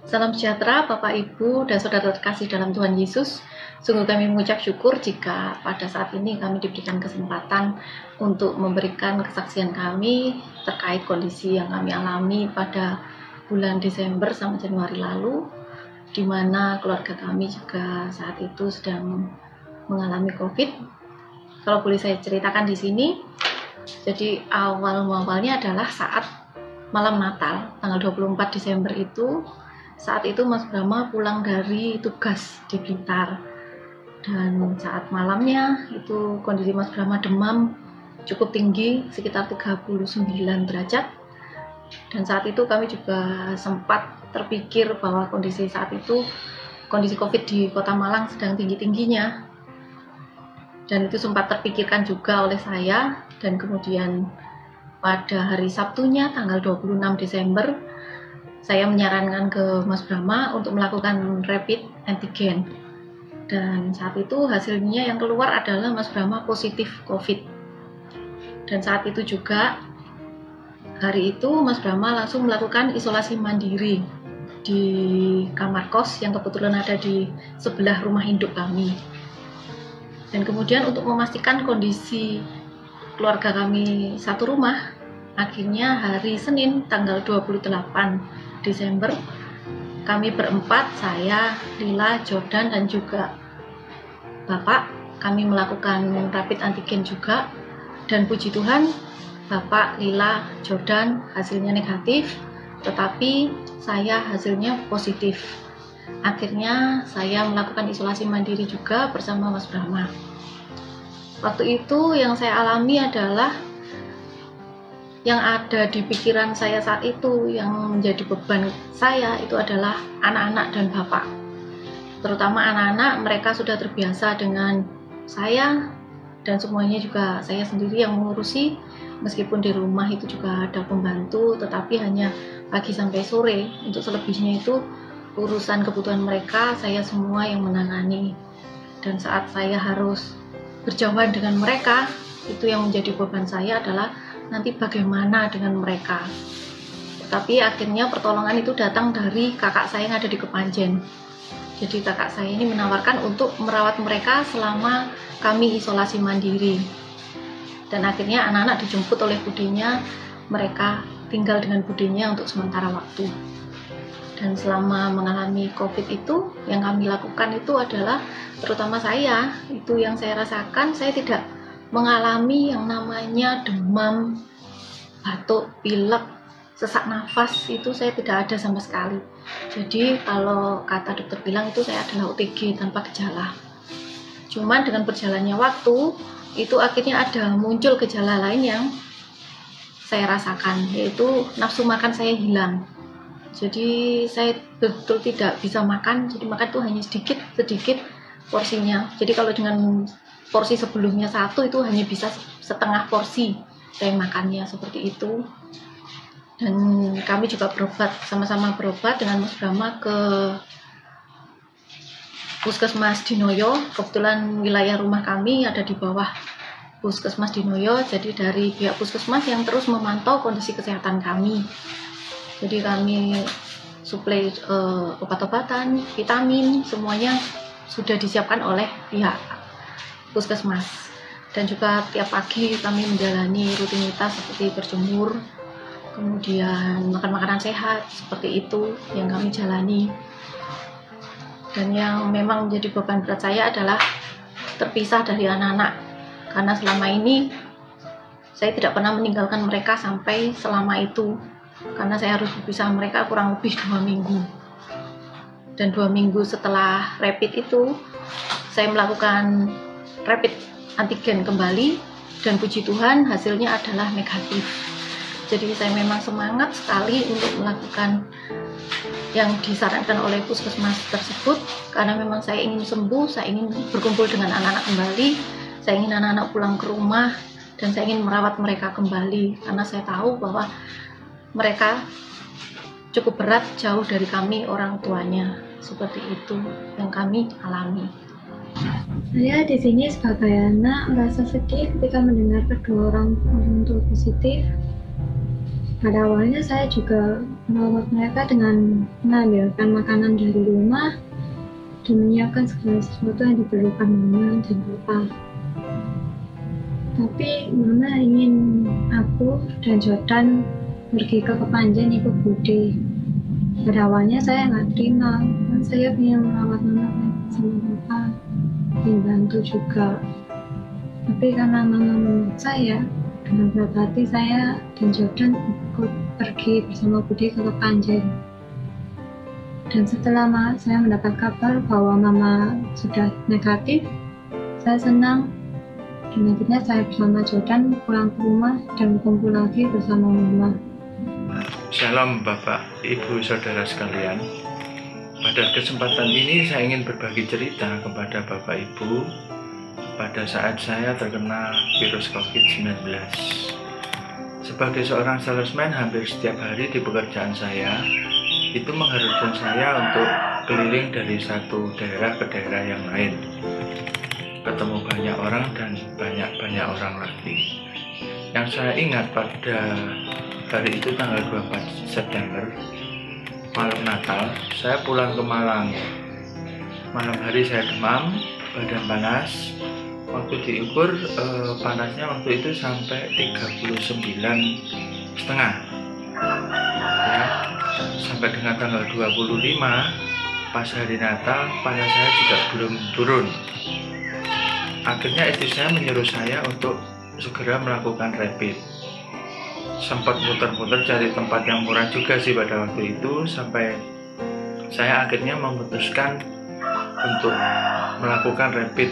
Salam sejahtera Bapak Ibu dan Saudara terkasih dalam Tuhan Yesus. Sungguh kami mengucap syukur jika pada saat ini kami diberikan kesempatan untuk memberikan kesaksian kami terkait kondisi yang kami alami pada bulan Desember sampai Januari lalu, di mana keluarga kami juga saat itu sedang mengalami COVID. Kalau boleh saya ceritakan di sini, jadi awalnya adalah saat malam Natal tanggal 24 Desember itu. Saat itu Mas Brahma pulang dari tugas di Blitar, dan saat malamnya itu kondisi Mas Brahma demam cukup tinggi sekitar 39 derajat, dan saat itu kami juga sempat terpikir bahwa kondisi saat itu kondisi COVID di Kota Malang sedang tinggi-tingginya, dan itu sempat terpikirkan juga oleh saya. Dan kemudian pada hari Sabtunya tanggal 26 Desember saya menyarankan ke Mas Brahma untuk melakukan rapid antigen, dan saat itu hasilnya yang keluar adalah Mas Brahma positif COVID. Dan saat itu juga hari itu Mas Brahma langsung melakukan isolasi mandiri di kamar kos yang kebetulan ada di sebelah rumah induk kami. Dan kemudian untuk memastikan kondisi keluarga kami satu rumah, akhirnya hari Senin tanggal 28 Desember kami berempat, saya, Lila, Jordan, dan juga Bapak, kami melakukan rapid antigen juga, dan puji Tuhan Bapak, Lila, Jordan hasilnya negatif, tetapi saya hasilnya positif. Akhirnya saya melakukan isolasi mandiri juga bersama Mas Brahma. Waktu itu yang saya alami adalah yang ada di pikiran saya saat itu, yang menjadi beban saya itu adalah anak-anak dan bapak. Terutama anak-anak, mereka sudah terbiasa dengan saya, dan semuanya juga saya sendiri yang mengurusi. Meskipun di rumah itu juga ada pembantu, tetapi hanya pagi sampai sore. Untuk selebihnya itu urusan kebutuhan mereka saya semua yang menangani. Dan saat saya harus berjauhan dengan mereka, itu yang menjadi beban saya adalah nanti bagaimana dengan mereka. Tapi akhirnya pertolongan itu datang dari kakak saya yang ada di Kepanjen. Jadi kakak saya ini menawarkan untuk merawat mereka selama kami isolasi mandiri. Dan akhirnya anak-anak dijemput oleh budinya, mereka tinggal dengan budinya untuk sementara waktu. Dan selama mengalami COVID itu, yang kami lakukan itu adalah, terutama saya, itu yang saya rasakan, saya tidak mengalami yang namanya demam, batuk, pilek, sesak nafas, itu saya tidak ada sama sekali. Jadi kalau kata dokter bilang itu saya adalah OTG tanpa gejala. Cuman dengan berjalannya waktu, itu akhirnya ada muncul gejala lain yang saya rasakan, yaitu nafsu makan saya hilang. Jadi saya betul tidak bisa makan, jadi makan itu hanya sedikit porsinya. Jadi kalau dengan porsi sebelumnya satu, itu hanya bisa setengah porsi saya makannya, seperti itu. Dan kami juga berobat, sama-sama berobat dengan Mas Brahma ke Puskesmas Dinoyo. Kebetulan wilayah rumah kami ada di bawah Puskesmas Dinoyo, jadi dari pihak Puskesmas yang terus memantau kondisi kesehatan kami. Jadi kami suplai obat-obatan, vitamin, semuanya sudah disiapkan oleh pihak Puskesmas. Dan juga tiap pagi kami menjalani rutinitas seperti berjemur, kemudian makan makanan sehat, seperti itu yang kami jalani. Dan yang memang menjadi beban berat saya adalah terpisah dari anak-anak, karena selama ini saya tidak pernah meninggalkan mereka sampai selama itu, karena saya harus berpisah mereka kurang lebih 2 minggu. Dan 2 minggu setelah rapid itu, saya melakukan rapid antigen kembali, dan puji Tuhan hasilnya adalah negatif. Jadi saya memang semangat sekali untuk melakukan yang disarankan oleh puskesmas tersebut, karena memang saya ingin sembuh, saya ingin berkumpul dengan anak-anak kembali, saya ingin anak-anak pulang ke rumah, dan saya ingin merawat mereka kembali, karena saya tahu bahwa mereka cukup berat jauh dari kami orang tuanya. Seperti itu yang kami alami. Saya di sini sebagai anak merasa sedih ketika mendengar kedua orang tua positif. Pada awalnya saya juga merawat mereka dengan mengambilkan makanan dari rumah dan menyiapkan segala sesuatu yang diperlukan mama dan papa. Tapi mama ingin aku dan Jordan pergi ke Kepanjen ikut Bude. Pada awalnya saya nggak terima, kan saya ingin merawat mama sama papa, ingin bantu juga. Tapi karena mama memaksa saya, dengan berat hati saya dan Jordan ikut pergi bersama Bude ke Kepanjen. Dan setelah saya mendapat kabar bahwa mama sudah negatif, saya senang. Dan akhirnya saya bersama Jordan pulang ke rumah dan kumpul lagi bersama mama. Shalom Bapak, Ibu, Saudara sekalian. Pada kesempatan ini saya ingin berbagi cerita kepada Bapak Ibu pada saat saya terkena virus COVID-19. Sebagai seorang salesman, hampir setiap hari di pekerjaan saya itu mengharuskan saya untuk keliling dari satu daerah ke daerah yang lain, ketemu banyak orang dan banyak orang lagi. Yang saya ingat pada hari itu tanggal 24 September, malam Natal, saya pulang ke Malang. Malam hari saya demam, badan panas. Waktu diukur panasnya waktu itu sampai 39,5 ya. Sampai dengan tanggal 25 pas hari Natal, panas saya juga belum turun. Akhirnya istri saya menyuruh saya untuk segera melakukan rapid. Sempat muter-muter cari tempat yang murah juga sih pada waktu itu, sampai saya akhirnya memutuskan untuk melakukan rapid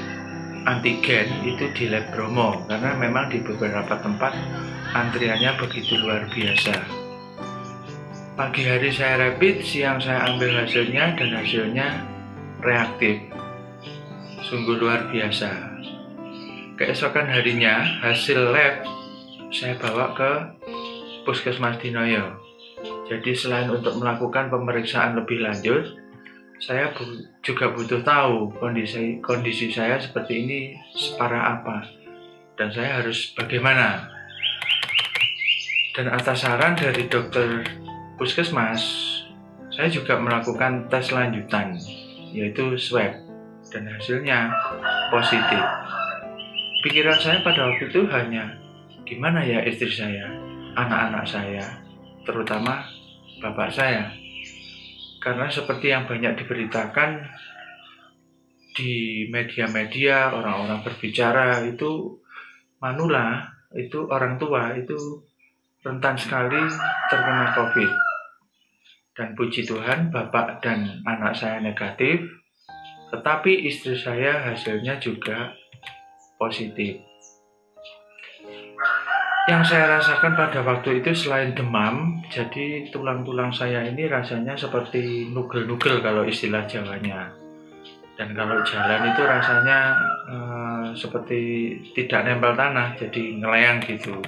antigen itu di Lab Bromo, karena memang di beberapa tempat antriannya begitu luar biasa. Pagi hari saya rapid, siang saya ambil hasilnya dan hasilnya reaktif. Sungguh luar biasa. Keesokan harinya hasil lab saya bawa ke Puskesmas Dinoyo. Jadi selain untuk melakukan pemeriksaan lebih lanjut, saya juga butuh tahu kondisi saya seperti ini separah apa dan saya harus bagaimana. Dan atas saran dari dokter Puskesmas, saya juga melakukan tes lanjutan, yaitu swab, dan hasilnya positif. Pikiran saya pada waktu itu hanya, gimana ya istri saya, anak-anak saya, terutama bapak saya. Karena seperti yang banyak diberitakan di media-media, orang-orang berbicara itu, manula, itu orang tua, itu rentan sekali terkena COVID. Dan puji Tuhan, bapak dan anak saya negatif, tetapi istri saya hasilnya juga positif. Yang saya rasakan pada waktu itu selain demam, jadi tulang-tulang saya ini rasanya seperti nugel-nugel kalau istilah Jawanya. Dan kalau jalan itu rasanya seperti tidak nempel tanah, jadi ngelayang gitu.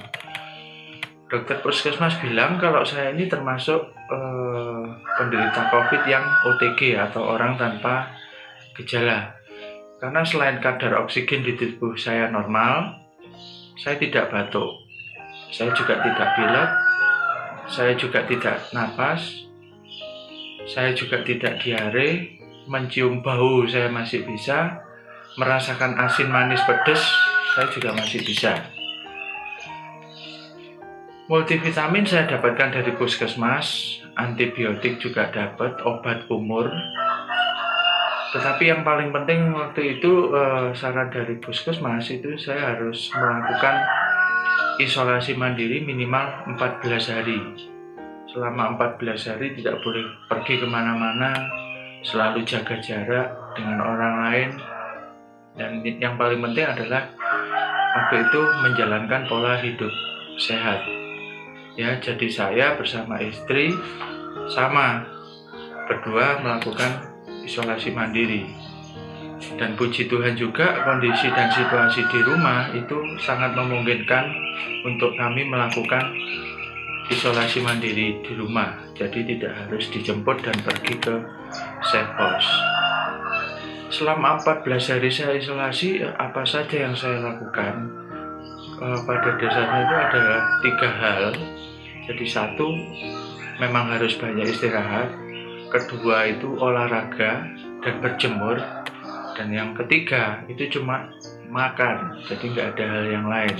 Dokter Puskesmas bilang kalau saya ini termasuk penderita COVID yang OTG atau orang tanpa gejala. Karena selain kadar oksigen di tubuh saya normal, saya tidak batuk. Saya juga tidak pilek, saya juga tidak napas, saya juga tidak diare, mencium bau saya masih bisa, merasakan asin manis pedas saya juga masih bisa. Multivitamin saya dapatkan dari Puskesmas, antibiotik juga dapat, obat kumur. Tetapi yang paling penting waktu itu saran dari Puskesmas itu saya harus melakukan isolasi mandiri minimal 14 hari. Selama 14 hari tidak boleh pergi kemana-mana, selalu jaga jarak dengan orang lain. Dan yang paling penting adalah waktu itu menjalankan pola hidup sehat. Ya, jadi saya bersama istri sama berdua melakukan isolasi mandiri. Dan puji Tuhan juga kondisi dan situasi di rumah itu sangat memungkinkan untuk kami melakukan isolasi mandiri di rumah. Jadi tidak harus dijemput dan pergi ke safe house. Selama 14 hari saya isolasi, apa saja yang saya lakukan? Pada dasarnya itu adalah 3 hal. Jadi 1, memang harus banyak istirahat, kedua itu olahraga dan berjemur, dan yang ketiga itu cuma makan, jadi nggak ada hal yang lain.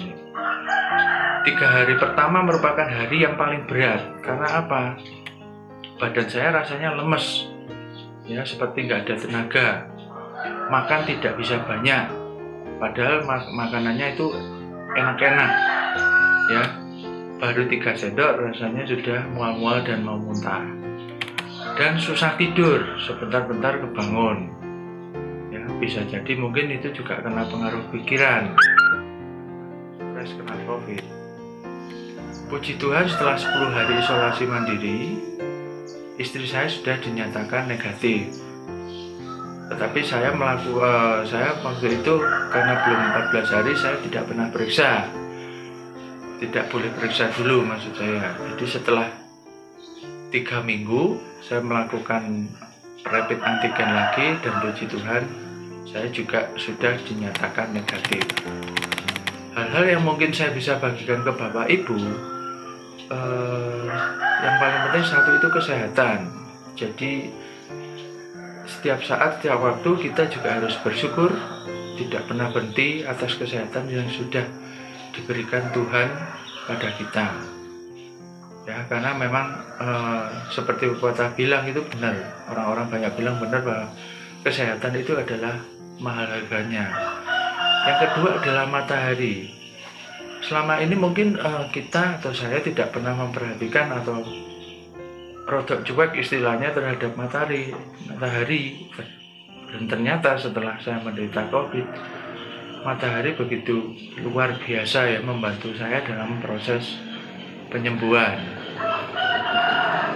3 hari pertama merupakan hari yang paling berat. Karena apa? Badan saya rasanya lemes, ya, seperti nggak ada tenaga. Makan tidak bisa banyak, padahal makanannya itu enak-enak, ya. Baru 3 sendok rasanya sudah mual-mual dan mau muntah. Dan susah tidur, sebentar-bentar kebangun. Ya, bisa jadi mungkin itu juga kena pengaruh pikiran. Stres kena COVID. Puji Tuhan, setelah 10 hari isolasi mandiri, istri saya sudah dinyatakan negatif. Tetapi saya waktu itu karena belum 14 hari saya tidak pernah periksa. Tidak boleh periksa dulu maksud saya. Jadi setelah 3 minggu saya melakukan rapid antigen lagi, dan puji Tuhan saya juga sudah dinyatakan negatif. Hal-hal yang mungkin saya bisa bagikan ke Bapak Ibu, yang paling penting satu itu kesehatan. Jadi setiap saat, setiap waktu kita juga harus bersyukur, tidak pernah berhenti atas kesehatan yang sudah diberikan Tuhan pada kita. Ya, karena memang seperti pepatah bilang itu benar, orang-orang banyak bilang benar bahwa kesehatan itu adalah mahal harganya. Yang kedua adalah matahari. Selama ini mungkin kita atau saya tidak pernah memperhatikan atau rodok cuek istilahnya terhadap matahari. Dan ternyata setelah saya menderita COVID, matahari begitu luar biasa ya membantu saya dalam proses penyembuhan.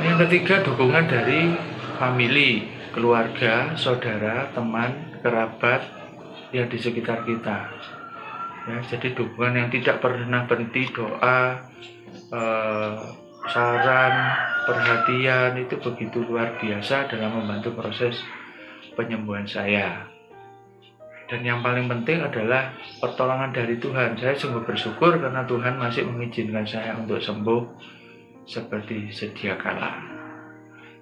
Yang ketiga, dukungan dari famili, keluarga, saudara, teman, kerabat yang di sekitar kita. Ya, jadi dukungan yang tidak pernah berhenti, doa, saran, perhatian itu begitu luar biasa dalam membantu proses penyembuhan saya. Dan yang paling penting adalah pertolongan dari Tuhan. Saya sungguh bersyukur karena Tuhan masih mengizinkan saya untuk sembuh seperti sedia kala.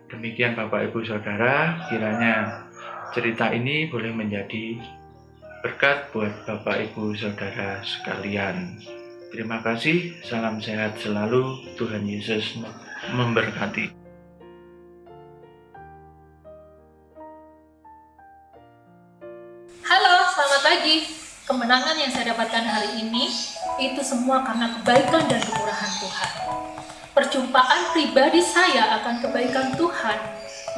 Demikian Bapak Ibu Saudara, kiranya cerita ini boleh menjadi berkat buat Bapak Ibu Saudara sekalian. Terima kasih, salam sehat selalu, Tuhan Yesus memberkati. Halo, selamat pagi. Kemenangan yang saya dapatkan hari ini itu semua karena kebaikan dan kemurahan Tuhan. Perjumpaan pribadi saya akan kebaikan Tuhan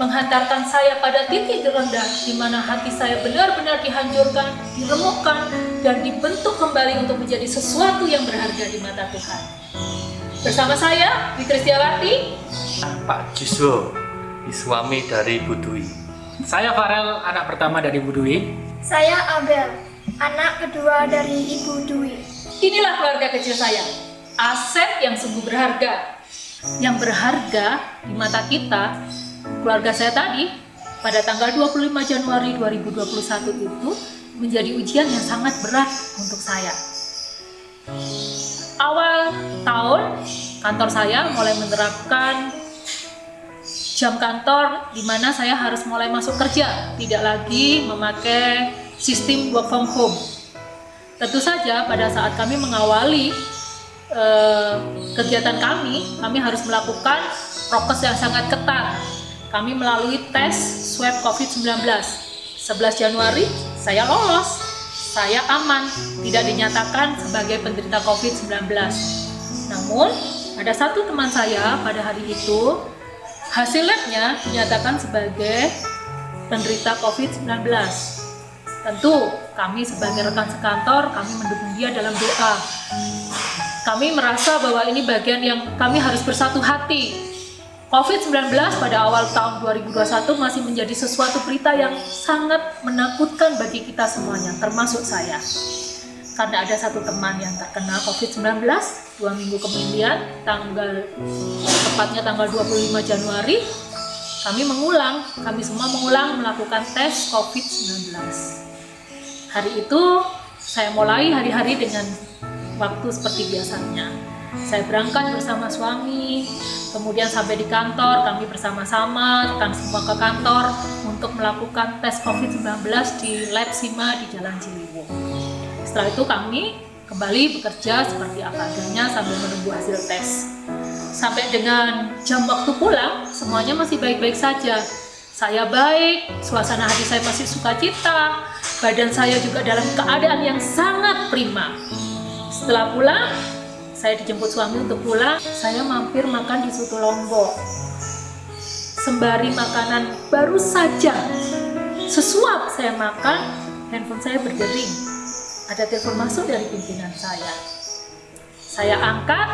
menghantarkan saya pada titik terendah di mana hati saya benar-benar dihancurkan, diremukkan, dan dibentuk kembali untuk menjadi sesuatu yang berharga di mata Tuhan. Bersama saya, Dwi Kristiawati, Pak Juswo, suami dari Bu Dwi. Saya Farel, anak pertama dari Bu Dwi. Saya Abel, anak kedua dari Ibu Dwi. Inilah keluarga kecil saya, aset yang sungguh berharga. Yang berharga di mata kita, keluarga saya tadi, pada tanggal 25 Januari 2021 itu menjadi ujian yang sangat berat untuk saya. Awal tahun, kantor saya mulai menerapkan jam kantor di mana saya harus mulai masuk kerja, tidak lagi memakai sistem work from home. Tentu saja pada saat kami mengawali kegiatan kami harus melakukan prokes yang sangat ketat. Kami melalui tes swab COVID-19. 11 Januari saya lolos, saya aman, tidak dinyatakan sebagai penderita COVID-19. Namun ada satu teman saya pada hari itu hasil labnya dinyatakan sebagai penderita COVID-19. Tentu kami sebagai rekan sekantor, kami mendukung dia dalam doa. Kami merasa bahwa ini bagian yang kami harus bersatu hati. COVID-19 pada awal tahun 2021 masih menjadi sesuatu berita yang sangat menakutkan bagi kita semuanya, termasuk saya. Karena ada satu teman yang terkena COVID-19, 2 minggu kemudian, tepatnya tanggal 25 Januari, kami semua mengulang melakukan tes COVID-19. Hari itu, saya mulai hari-hari dengan waktu seperti biasanya. Saya berangkat bersama suami, kemudian sampai di kantor kami bersama-sama rekan semua ke kantor untuk melakukan tes COVID-19 di lab SIMA di Jalan Ciliwung. Setelah itu kami kembali bekerja seperti apa adanya sambil menunggu hasil tes. Sampai dengan jam waktu pulang, semuanya masih baik-baik saja. Saya baik, suasana hati saya masih sukacita, badan saya juga dalam keadaan yang sangat prima. Setelah pulang, saya dijemput suami untuk pulang, saya mampir makan di Soto Lombok. Sembari makanan baru saja, sesuap saya makan, handphone saya berdering. Ada telepon masuk dari pimpinan saya. Saya angkat,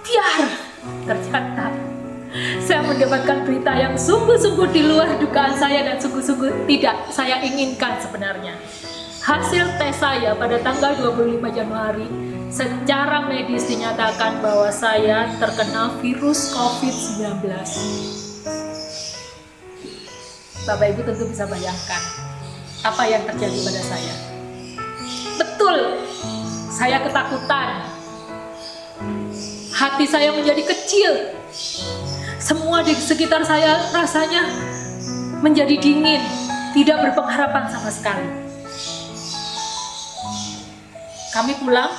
biar ternyata saya mendapatkan berita yang sungguh-sungguh di luar dugaan saya dan sungguh-sungguh tidak saya inginkan sebenarnya. Hasil tes saya pada tanggal 25 Januari secara medis dinyatakan bahwa saya terkena virus COVID-19. Bapak Ibu tentu bisa bayangkan apa yang terjadi pada saya. Betul, saya ketakutan. Hati saya menjadi kecil. Semua di sekitar saya rasanya menjadi dingin, tidak berpengharapan sama sekali. Kami pulang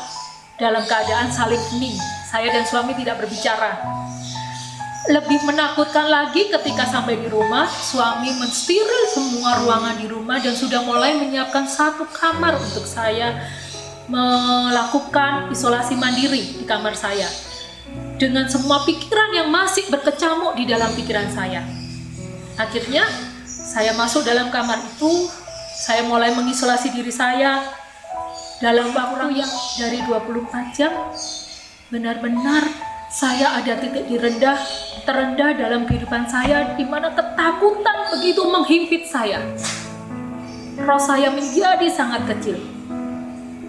dalam keadaan saling hening. Saya dan suami tidak berbicara. Lebih menakutkan lagi ketika sampai di rumah, suami mensteril semua ruangan di rumah dan sudah mulai menyiapkan satu kamar untuk saya melakukan isolasi mandiri di kamar saya. Dengan semua pikiran yang masih berkecamuk di dalam pikiran saya. Akhirnya, saya masuk dalam kamar itu, saya mulai mengisolasi diri saya. Dalam waktu yang dari 24 jam, benar-benar saya ada titik terendah dalam kehidupan saya, di mana ketakutan begitu menghimpit saya. Roh saya menjadi sangat kecil.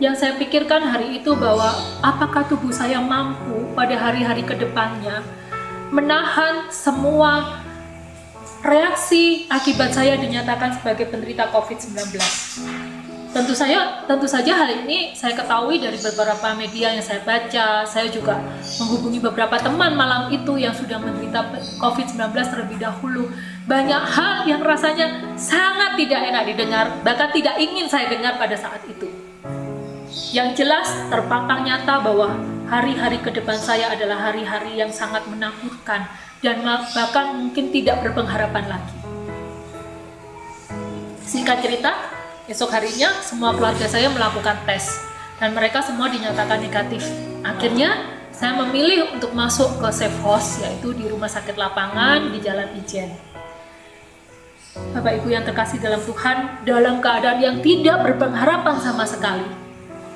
Yang saya pikirkan hari itu bahwa apakah tubuh saya mampu pada hari-hari kedepannya menahan semua reaksi akibat saya dinyatakan sebagai penderita COVID-19. Tentu saja hal ini saya ketahui dari beberapa media yang saya baca. Saya juga menghubungi beberapa teman malam itu yang sudah menderita COVID-19 terlebih dahulu. Banyak hal yang rasanya sangat tidak enak didengar, bahkan tidak ingin saya dengar pada saat itu. Yang jelas terpampang nyata bahwa hari-hari ke depan saya adalah hari-hari yang sangat menakutkan dan bahkan mungkin tidak berpengharapan lagi. Singkat cerita, esok harinya semua keluarga saya melakukan tes dan mereka semua dinyatakan negatif. Akhirnya saya memilih untuk masuk ke safe house, yaitu di rumah sakit lapangan di Jalan Ijen. Bapak Ibu yang terkasih dalam Tuhan, dalam keadaan yang tidak berpengharapan sama sekali,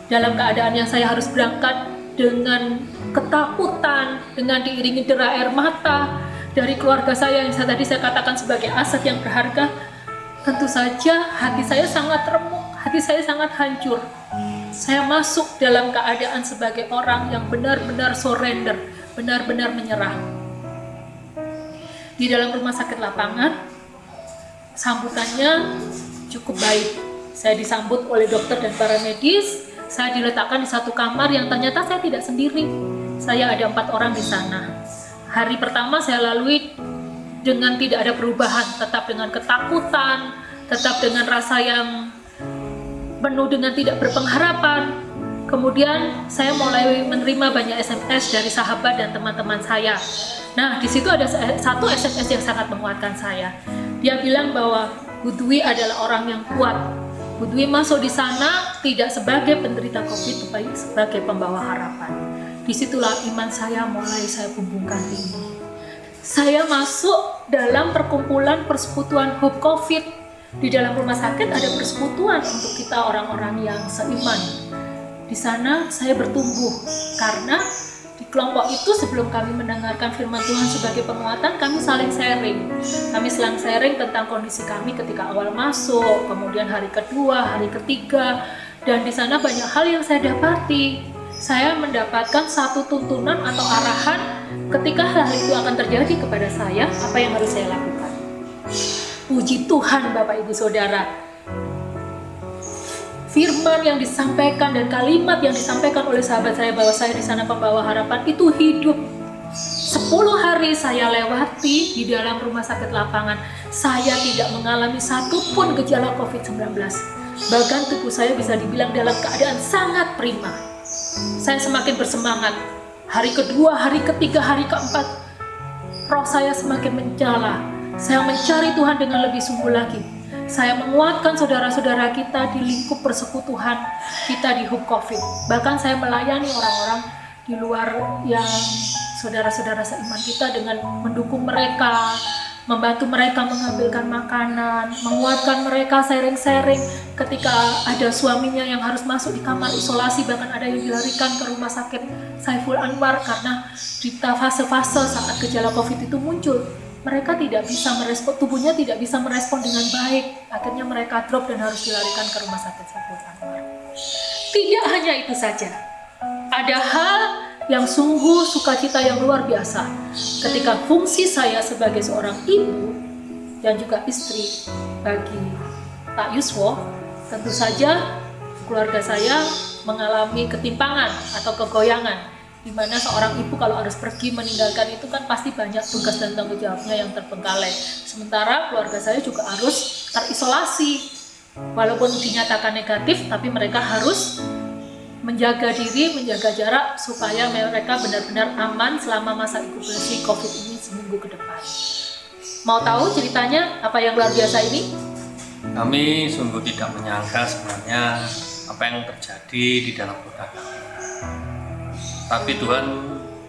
dalam keadaan yang saya harus berangkat dengan ketakutan, dengan diiringi derai air mata dari keluarga saya yang tadi saya katakan sebagai aset yang berharga, tentu saja hati saya sangat remuk, hati saya sangat hancur. Saya masuk dalam keadaan sebagai orang yang benar-benar surrender, benar-benar menyerah. Di dalam rumah sakit lapangan, sambutannya cukup baik. Saya disambut oleh dokter dan para medis. Saya diletakkan di satu kamar yang ternyata saya tidak sendiri. Saya ada 4 orang di sana. Hari pertama saya lalui dengan tidak ada perubahan, tetap dengan ketakutan, tetap dengan rasa yang penuh dengan tidak berpengharapan. Kemudian saya mulai menerima banyak SMS dari sahabat dan teman-teman saya. Nah, di situ ada satu SMS yang sangat menguatkan saya. Dia bilang bahwa Bu Dwi adalah orang yang kuat. Bu Dwi masuk di sana tidak sebagai penderita COVID, tetapi sebagai pembawa harapan. Disitulah iman saya mulai saya bumbungkan tinggi. Saya masuk dalam perkumpulan persekutuan Hope COVID. Di dalam rumah sakit ada persekutuan untuk kita orang-orang yang seiman. Di sana saya bertumbuh karena di kelompok itu sebelum kami mendengarkan firman Tuhan sebagai penguatan, kami saling sharing. Kami saling sharing tentang kondisi kami ketika awal masuk, kemudian hari kedua, hari ketiga, dan di sana banyak hal yang saya dapati. Saya mendapatkan satu tuntunan atau arahan ketika hal itu akan terjadi kepada saya, apa yang harus saya lakukan. Puji Tuhan Bapak Ibu Saudara. firman yang disampaikan dan kalimat yang disampaikan oleh sahabat saya bahwa saya di sana pembawa harapan itu hidup. 10 hari saya lewati di dalam rumah sakit lapangan, saya tidak mengalami satupun gejala COVID-19. Bahkan tubuh saya bisa dibilang dalam keadaan sangat prima. Saya semakin bersemangat. Hari kedua, hari ketiga, hari keempat, roh saya semakin menyala. Saya mencari Tuhan dengan lebih sungguh lagi. Saya menguatkan saudara-saudara kita di lingkup persekutuan kita di HUB COVID. Bahkan saya melayani orang-orang di luar yang saudara-saudara seiman kita dengan mendukung mereka, membantu mereka mengambilkan makanan, menguatkan mereka sharing-sharing ketika ada suaminya yang harus masuk di kamar isolasi, bahkan ada yang dilarikan ke rumah sakit Saiful Anwar karena di fase-fase saat gejala COVID itu muncul. Mereka tidak bisa merespon, tubuhnya tidak bisa merespon dengan baik. Akhirnya mereka drop dan harus dilarikan ke rumah sakit Saiful Anwar. Tidak hanya itu saja. Ada hal yang sungguh sukacita yang luar biasa ketika fungsi saya sebagai seorang ibu dan juga istri bagi Pak Yuswo. Tentu saja keluarga saya mengalami ketimpangan atau kegoyangan, di mana seorang ibu kalau harus pergi meninggalkan itu kan pasti banyak tugas dan tanggung jawabnya yang terbengkalai. Sementara keluarga saya juga harus terisolasi. Walaupun dinyatakan negatif, tapi mereka harus menjaga diri, menjaga jarak supaya mereka benar-benar aman selama masa inkubasi COVID ini seminggu ke depan. Mau tahu ceritanya apa yang luar biasa ini? Kami sungguh tidak menyangka sebenarnya apa yang terjadi di dalam keluarga kami. Tapi Tuhan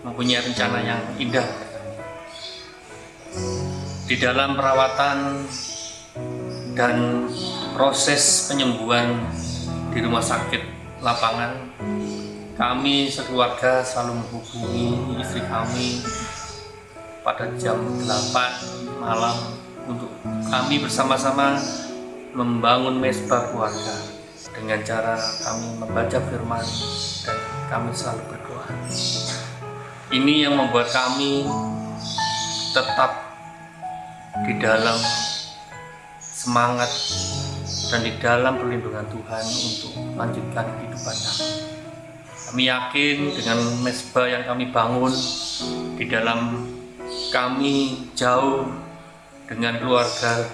mempunyai rencana yang indah. Di dalam perawatan dan proses penyembuhan di rumah sakit lapangan, kami sekeluarga selalu menghubungi istri kami pada jam 8 malam untuk kami bersama-sama membangun mesbah keluarga dengan cara kami membaca firman dan kami selalu berdoa. Ini yang membuat kami tetap di dalam semangat dan di dalam perlindungan Tuhan untuk melanjutkan kehidupan kami. Kami yakin dengan mesbah yang kami bangun di dalam kami jauh dengan keluarga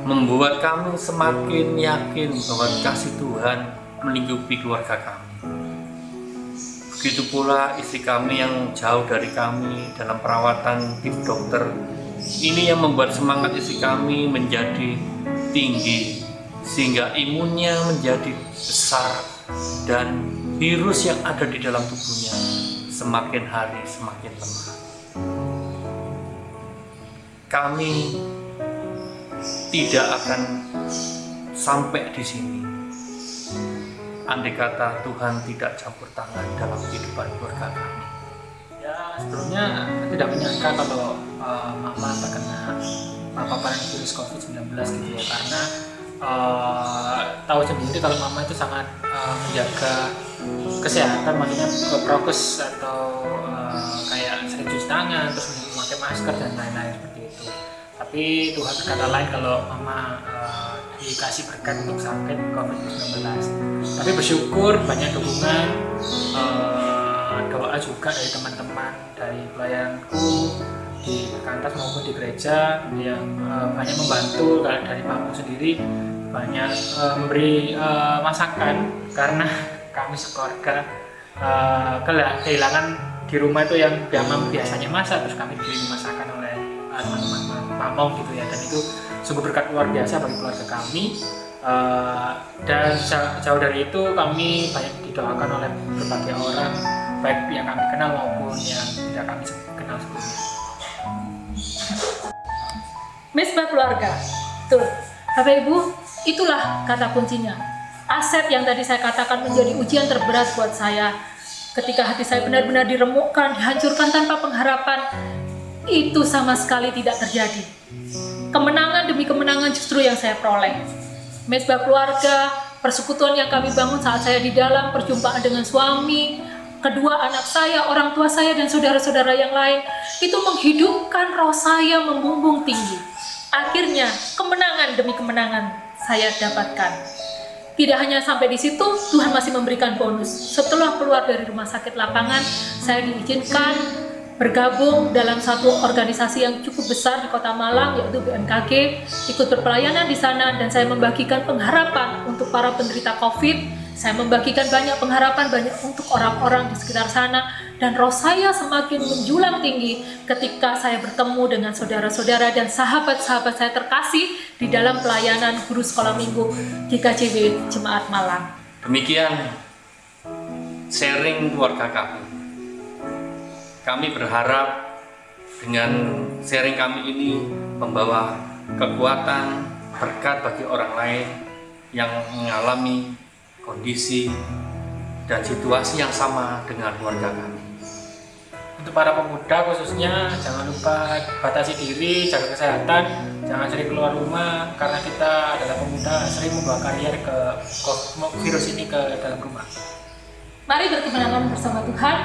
membuat kami semakin yakin bahwa kasih Tuhan melingkupi keluarga kami. Begitu pula istri kami yang jauh dari kami dalam perawatan tim dokter. Ini yang membuat semangat istri kami menjadi tinggi, sehingga imunnya menjadi besar dan virus yang ada di dalam tubuhnya semakin hari semakin lemah. Kami tidak akan sampai di sini andai kata Tuhan tidak campur tangan dalam kehidupan keluarga kami. Ya, sebelumnya tidak menyangka kalau mama terkena paparan virus COVID-19 gitu ya, karena tahu sendiri kalau mama itu sangat menjaga kesehatan, maksudnya prokes atau kayak sering cuci tangan, terus memakai masker dan lain-lain seperti itu. Tapi Tuhan berkata lain kalau mama dikasih berkat untuk sakit COVID-19. Tapi bersyukur banyak dukungan, doa juga dari teman-teman dari pelayanku di kantor maupun di gereja yang banyak membantu. Dari papaku sendiri banyak memberi masakan karena kami sekeluarga kehilangan di rumah itu yang biasanya masak, terus kami diberi masakan oleh teman-teman pamong gitu ya, dan itu sungguh berkat luar biasa bagi keluarga kami. Dan jauh dari itu kami banyak didoakan oleh berbagai orang, baik yang kami kenal maupun yang tidak kami kenal sebelumnya. Mesbah keluarga, betul. Bapak Ibu, itulah kata kuncinya. Aset yang tadi saya katakan menjadi ujian terberat buat saya. Ketika hati saya benar-benar diremukkan, dihancurkan tanpa pengharapan, itu sama sekali tidak terjadi. Kemenangan demi kemenangan justru yang saya peroleh. Mesbah keluarga, persekutuan yang kami bangun saat saya di dalam perjumpaan dengan suami, kedua anak saya, orang tua saya, dan saudara-saudara yang lain, itu menghidupkan roh saya membumbung tinggi. Akhirnya, kemenangan demi kemenangan saya dapatkan. Tidak hanya sampai di situ, Tuhan masih memberikan bonus. Setelah keluar dari rumah sakit lapangan, saya diizinkan bergabung dalam satu organisasi yang cukup besar di Kota Malang, yaitu BMKG, ikut berpelayanan di sana, dan saya membagikan pengharapan untuk para penderita COVID. Saya membagikan banyak pengharapan untuk orang-orang di sekitar sana, dan roh saya semakin menjulang tinggi ketika saya bertemu dengan saudara-saudara dan sahabat-sahabat saya terkasih di dalam pelayanan guru sekolah minggu GKJW Jemaat Malang. Demikian sharing keluarga kami. Kami berharap dengan sharing kami ini membawa kekuatan, berkat bagi orang lain yang mengalami kondisi dan situasi yang sama dengan keluarga kami. Untuk para pemuda khususnya, jangan lupa batasi diri, jaga kesehatan, jangan sering keluar rumah karena kita adalah pemuda sering membawa karier ke virus ini ke dalam rumah. Mari berkemenangan bersama Tuhan,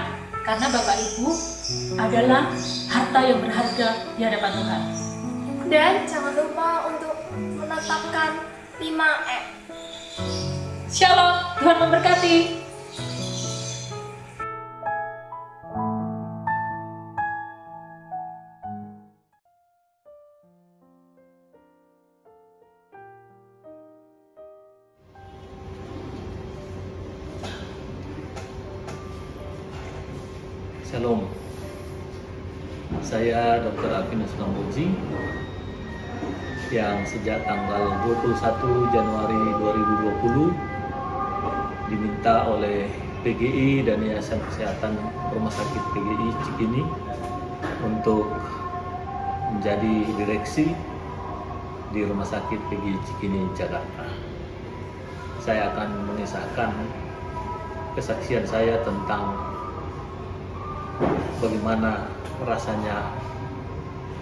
karena Bapak Ibu adalah harta yang berharga di hadapan Tuhan. Dan jangan lupa untuk menetapkan 5M. Shalom, Tuhan memberkati. Shalom, saya Dr. Alvinus Lamboji yang sejak tanggal 21 Januari 2020 diminta oleh PGI dan Yayasan Kesehatan Rumah Sakit PGI Cikini untuk menjadi direksi di Rumah Sakit PGI Cikini, Jakarta. Saya akan mengisahkan kesaksian saya tentang bagaimana rasanya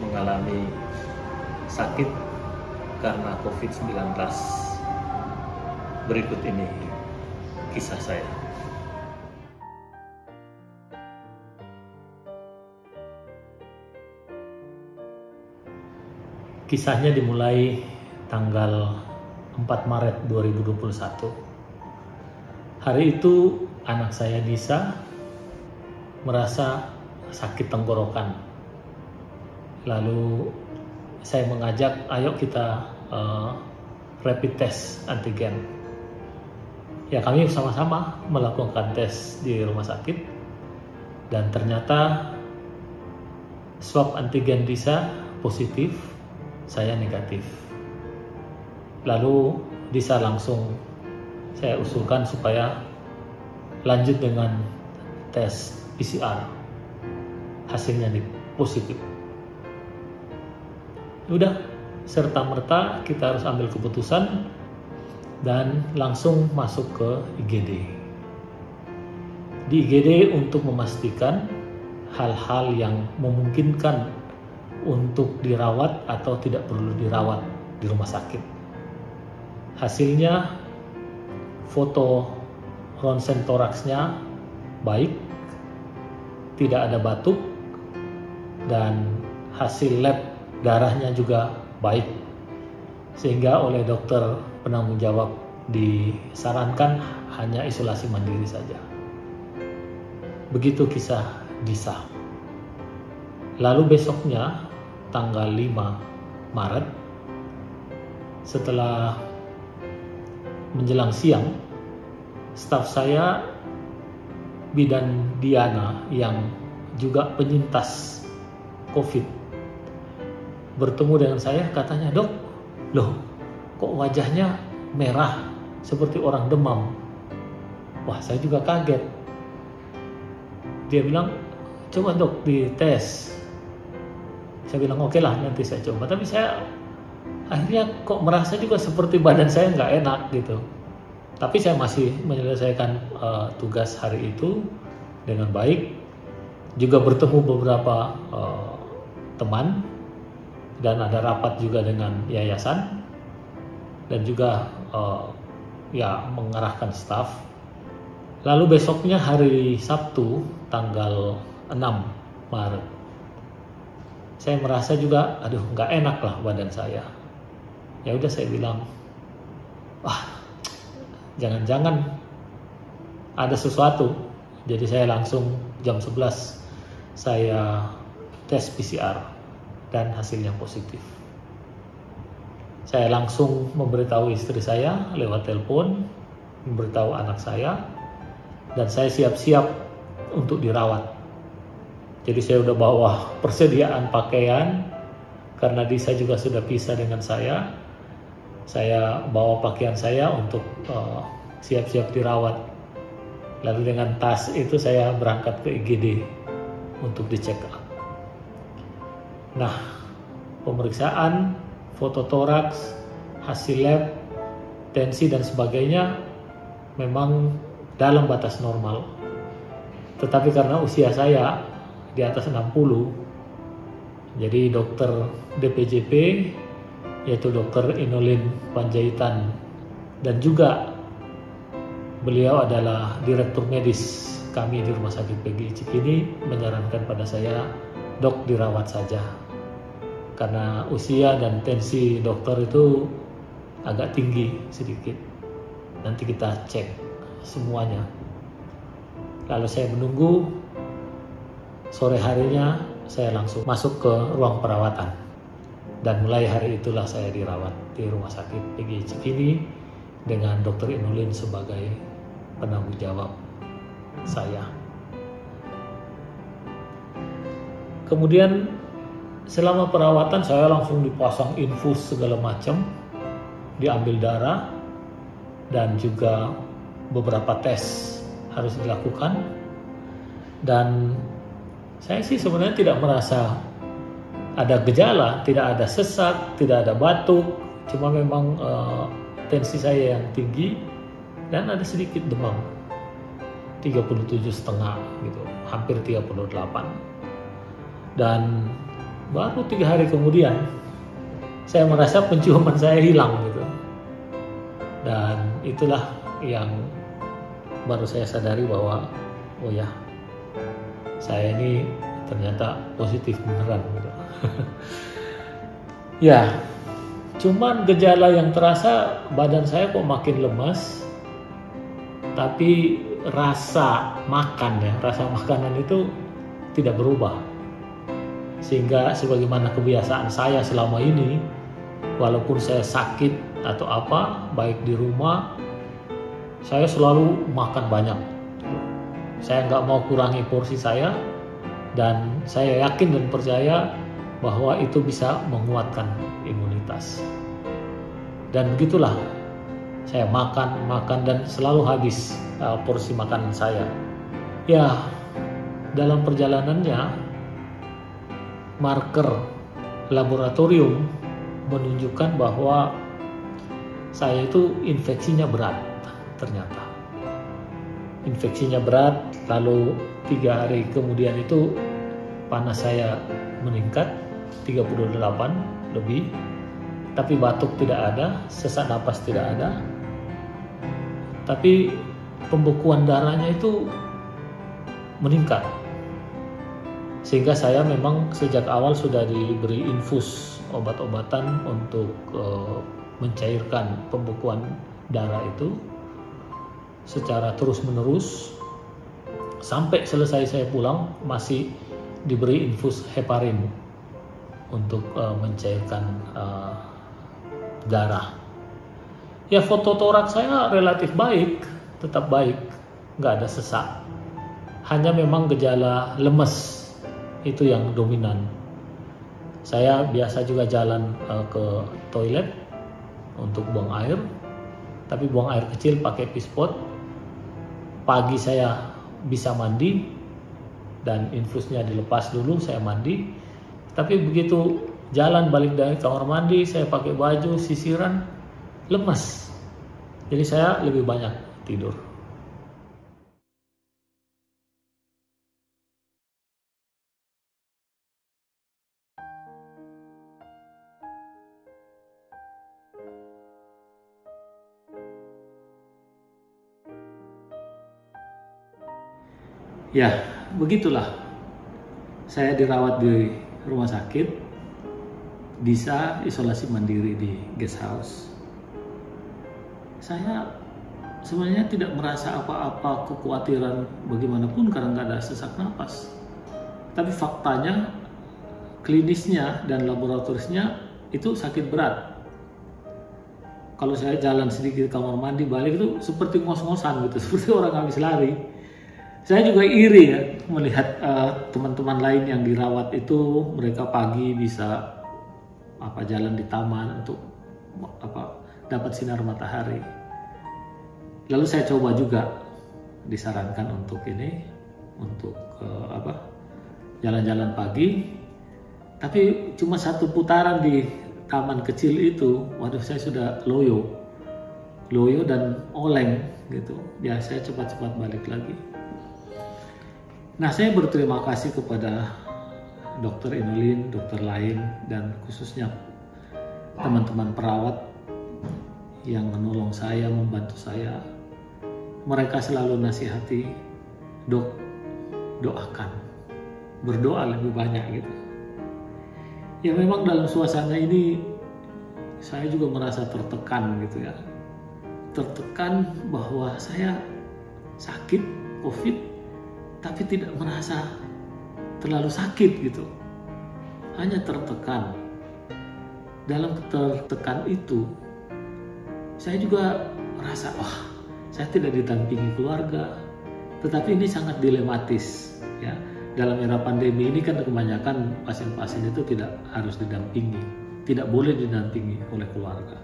mengalami sakit karena COVID-19. Berikut ini kisah saya. Kisahnya dimulai tanggal 4 Maret 2021. Hari itu anak saya Disa merasa sakit tenggorokan. Lalu saya mengajak, ayo kita rapid test antigen. Ya, kami sama-sama melakukan tes di rumah sakit, dan ternyata swab antigen Disa positif, saya negatif. Lalu Disa langsung saya usulkan supaya lanjut dengan tes PCR, hasilnya positif. Udah, serta-merta kita harus ambil keputusan dan langsung masuk ke IGD. Di IGD untuk memastikan hal-hal yang memungkinkan untuk dirawat atau tidak perlu dirawat di rumah sakit. Hasilnya foto ronsen toraksnya baik, tidak ada batuk, dan hasil lab darahnya juga baik, sehingga oleh dokter penanggung jawab disarankan hanya isolasi mandiri saja. Begitu kisah Disa. Lalu besoknya tanggal 5 Maret, setelah menjelang siang, staf saya Bidan Diana yang juga penyintas COVID bertemu dengan saya, katanya, "Dok, loh kok wajahnya merah seperti orang demam?" Wah, saya juga kaget. Dia bilang, "Coba Dok dites." Saya bilang, "Oke lah, nanti saya coba." Tapi saya akhirnya kok merasa juga seperti badan saya nggak enak gitu. Tapi saya masih menyelesaikan tugas hari itu dengan baik. Juga bertemu beberapa teman, dan ada rapat juga dengan yayasan, dan juga ya mengarahkan staf. Lalu besoknya hari Sabtu tanggal 6 Maret, saya merasa juga aduh nggak enak lah badan saya. Ya udah, saya bilang, jangan-jangan ada sesuatu. Jadi saya langsung jam 11 saya tes PCR dan hasilnya positif. Saya langsung memberitahu istri saya lewat telepon, memberitahu anak saya, dan saya siap-siap untuk dirawat. Jadi saya udah bawa persediaan pakaian, karena Disa juga sudah pisah dengan saya. Saya bawa pakaian saya untuk siap-siap dirawat. Lalu dengan tas itu saya berangkat ke IGD untuk dicek up. Nah, pemeriksaan, foto toraks, hasil lab, tensi dan sebagainya memang dalam batas normal. Tetapi karena usia saya di atas 60, jadi dokter DPJP, yaitu dokter Inolin Panjaitan, dan juga beliau adalah direktur medis kami di Rumah Sakit PGI Cikini, menyarankan pada saya, dok dirawat saja. Karena usia dan tensi dokter itu agak tinggi sedikit. Nanti kita cek semuanya. Lalu saya menunggu, sore harinya saya langsung masuk ke ruang perawatan. Dan mulai hari itulah saya dirawat di Rumah Sakit PGI Cikini dengan dokter Inolin sebagai penanggung jawab saya. Kemudian selama perawatan saya langsung dipasang infus segala macam, diambil darah, dan juga beberapa tes harus dilakukan. Dan saya sih sebenarnya tidak merasa ada gejala, tidak ada sesak, tidak ada batuk, cuma memang tensi saya yang tinggi dan ada sedikit demam, 37,5 gitu, hampir 38. Dan baru 3 hari kemudian saya merasa penciuman saya hilang gitu. Dan itulah yang baru saya sadari bahwa oh ya, saya ini ternyata positif beneran gitu. Ya, cuman gejala yang terasa, badan saya kok makin lemas, tapi rasa makan ya, rasa makanan itu tidak berubah. Sehingga sebagaimana kebiasaan saya selama ini, walaupun saya sakit atau apa, baik di rumah, saya selalu makan banyak. Saya nggak mau kurangi porsi saya, dan saya yakin dan percaya bahwa itu bisa menguatkan imunitas. Dan begitulah, saya makan dan selalu habis porsi makanan saya. Ya, dalam perjalanannya, marker laboratorium menunjukkan bahwa saya itu infeksinya berat ternyata. Infeksinya berat, lalu 3 hari kemudian itu panas saya meningkat 38 lebih, tapi batuk tidak ada, sesak napas tidak ada, tapi pembekuan darahnya itu meningkat. Sehingga saya memang sejak awal sudah diberi infus obat-obatan untuk mencairkan pembekuan darah itu secara terus-menerus. Sampai selesai saya pulang masih diberi infus heparin untuk mencairkan darah. Ya, foto toraks saya relatif baik, tetap baik, nggak ada sesak. Hanya memang gejala lemes itu yang dominan. Saya biasa juga jalan ke toilet untuk buang air, tapi buang air kecil pakai pispot. Pagi saya bisa mandi dan infusnya dilepas dulu, saya mandi. Tapi begitu jalan balik dari kamar mandi, saya pakai baju sisiran, lemas. Jadi saya lebih banyak tidur. Ya, begitulah. Saya dirawat di rumah sakit, Disa isolasi mandiri di guest house. Saya sebenarnya tidak merasa apa-apa, kekhawatiran bagaimanapun karena nggak ada sesak napas. Tapi faktanya, klinisnya dan laboratorisnya itu sakit berat. Kalau saya jalan sedikit kamar mandi balik itu seperti ngos-ngosan gitu, seperti orang habis lari. Saya juga iri ya melihat teman-teman lain yang dirawat itu, mereka pagi bisa jalan di taman untuk dapat sinar matahari. Lalu saya coba juga disarankan untuk jalan-jalan pagi, tapi cuma satu putaran di taman kecil itu, waduh saya sudah loyo dan oleng gitu. Ya saya cepat-cepat balik lagi. Nah, saya berterima kasih kepada dokter Inulin, dokter lain, dan khususnya teman-teman perawat yang menolong saya, membantu saya. Mereka selalu nasihati, dok, doakan, berdoa lebih banyak gitu. Ya memang dalam suasana ini saya juga merasa tertekan gitu ya. Tertekan bahwa saya sakit COVID tapi tidak merasa terlalu sakit gitu. Hanya tertekan. Dalam tertekan itu saya juga merasa saya tidak didampingi keluarga. Tetapi ini sangat dilematis ya. Dalam era pandemi ini kan kebanyakan pasien-pasien itu tidak harus didampingi, tidak boleh didampingi oleh keluarga.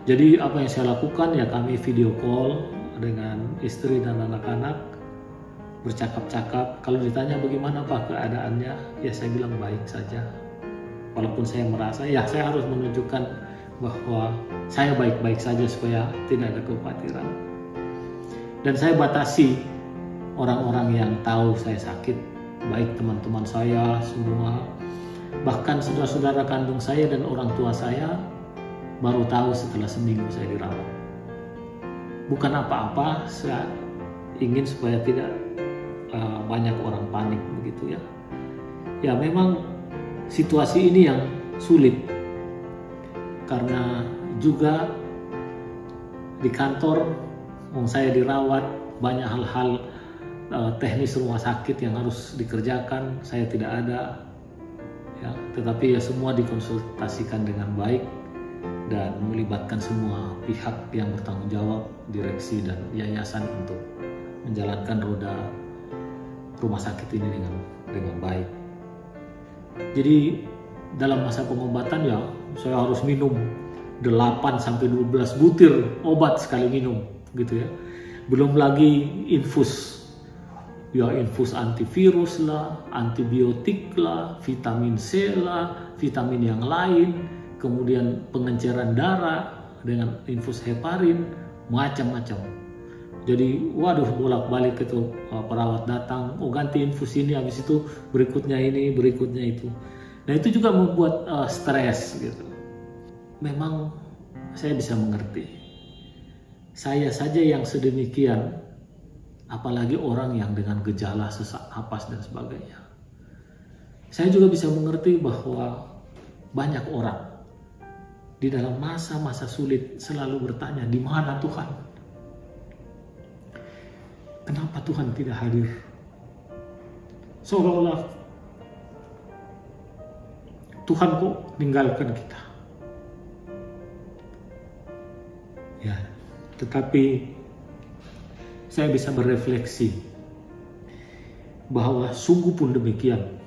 Jadi apa yang saya lakukan ya, kami video call dengan istri dan anak-anak, bercakap-cakap. Kalau ditanya bagaimana Pak keadaannya, ya saya bilang baik saja. Walaupun saya merasa ya saya harus menunjukkan bahwa saya baik-baik saja supaya tidak ada kekhawatiran. Dan saya batasi orang-orang yang tahu saya sakit, baik teman-teman saya semua, bahkan saudara-saudara kandung saya dan orang tua saya baru tahu setelah seminggu saya dirawat. Bukan apa-apa, saya ingin supaya tidak banyak orang panik begitu ya. Ya memang situasi ini yang sulit karena juga di kantor saya dirawat, banyak hal-hal teknis rumah sakit yang harus dikerjakan, saya tidak ada ya, tetapi ya semua dikonsultasikan dengan baik dan melibatkan semua pihak yang bertanggung jawab, direksi dan yayasan untuk menjalankan roda rumah sakit ini dengan baik. Jadi dalam masa pengobatan ya saya harus minum 8-12 butir obat sekali minum gitu ya. Belum lagi infus antivirus lah, antibiotik lah, vitamin C lah, vitamin yang lain, kemudian pengenceran darah dengan infus heparin, macam-macam. Jadi waduh bolak-balik itu perawat datang, ganti infus ini, habis itu berikutnya ini, berikutnya itu. Nah itu juga membuat stres gitu. Memang saya bisa mengerti. Saya saja yang sedemikian, apalagi orang yang dengan gejala sesak napas dan sebagainya. Saya juga bisa mengerti bahwa banyak orang di dalam masa-masa sulit selalu bertanya, di mana Tuhan? Kenapa Tuhan tidak hadir? Seolah-olah Tuhan kok meninggalkan kita. Ya, tetapi saya bisa berefleksi bahwa sungguh pun demikian.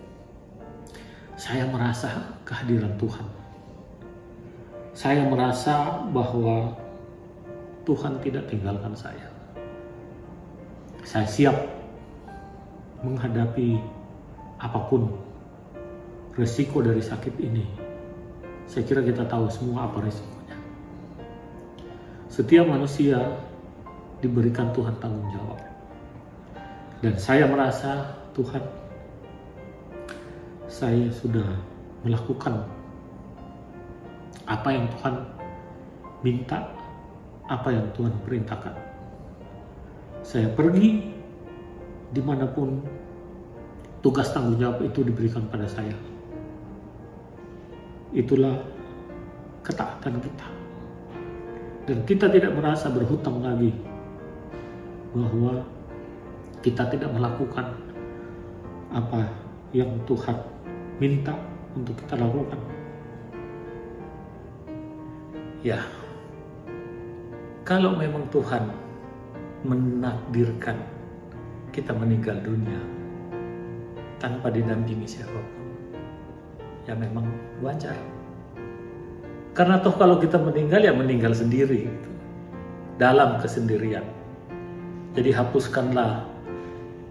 Saya merasa kehadiran Tuhan. Saya merasa bahwa Tuhan tidak tinggalkan saya. Saya siap menghadapi apapun resiko dari sakit ini. Saya kira kita tahu semua apa resikonya. Setiap manusia diberikan Tuhan tanggung jawab. Dan saya merasa Tuhan, saya sudah melakukan apa yang Tuhan minta, apa yang Tuhan perintahkan. Saya pergi dimanapun tugas tanggung jawab itu diberikan pada saya. Itulah ketaatan kita. Dan kita tidak merasa berhutang lagi bahwa kita tidak melakukan apa yang Tuhan minta untuk kita lakukan. Ya, kalau memang Tuhan menakdirkan kita meninggal dunia tanpa didampingi siapapun, ya memang wajar. Karena toh kalau kita meninggal, ya meninggal sendiri gitu, dalam kesendirian. Jadi hapuskanlah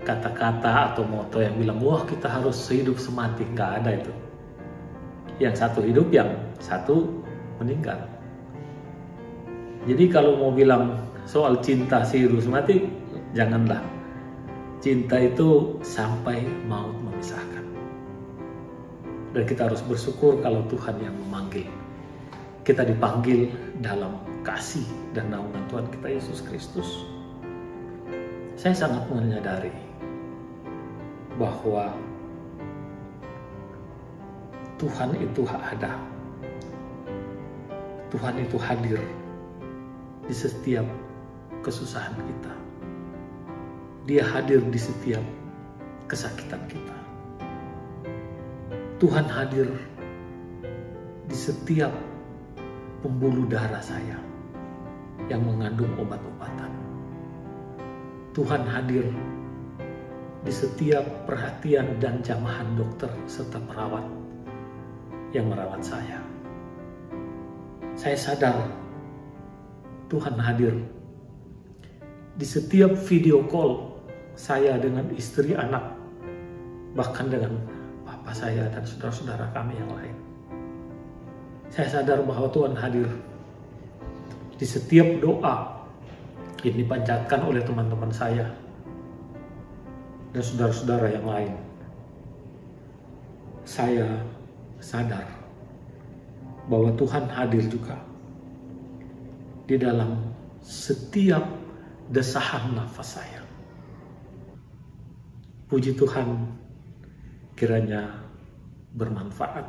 kata-kata atau moto yang bilang, wah kita harus sehidup semati. Nggak ada itu. Yang satu hidup, yang satu meninggal. Jadi kalau mau bilang soal cinta sehidup semati, janganlah. Cinta itu sampai maut memisahkan. Dan kita harus bersyukur kalau Tuhan yang memanggil. Kita dipanggil dalam kasih dan naungan Tuhan kita Yesus Kristus. Saya sangat menyadari bahwa Tuhan itu ada. Tuhan itu hadir di setiap kesusahan kita. Dia hadir di setiap kesakitan kita. Tuhan hadir di setiap pembuluh darah saya yang mengandung obat-obatan. Tuhan hadir di setiap perhatian dan jamahan dokter serta perawat yang merawat saya. Saya sadar Tuhan hadir di setiap video call saya dengan istri, anak, bahkan dengan papa saya dan saudara-saudara kami yang lain. Saya sadar bahwa Tuhan hadir di setiap doa yang dipanjatkan oleh teman-teman saya dan saudara-saudara yang lain. Saya sadar bahwa Tuhan hadir juga di dalam setiap desahan nafas saya. Puji Tuhan, kiranya bermanfaat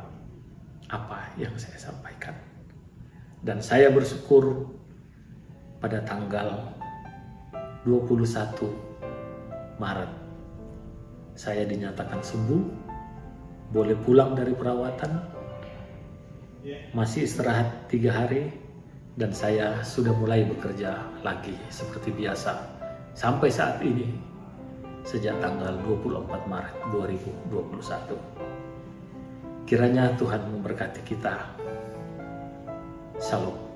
apa yang saya sampaikan. Dan saya bersyukur pada tanggal 21 Maret saya dinyatakan sembuh, boleh pulang dari perawatan, masih istirahat 3 hari, dan saya sudah mulai bekerja lagi seperti biasa sampai saat ini, sejak tanggal 24 Maret 2021. Kiranya Tuhan memberkati kita. Shalom.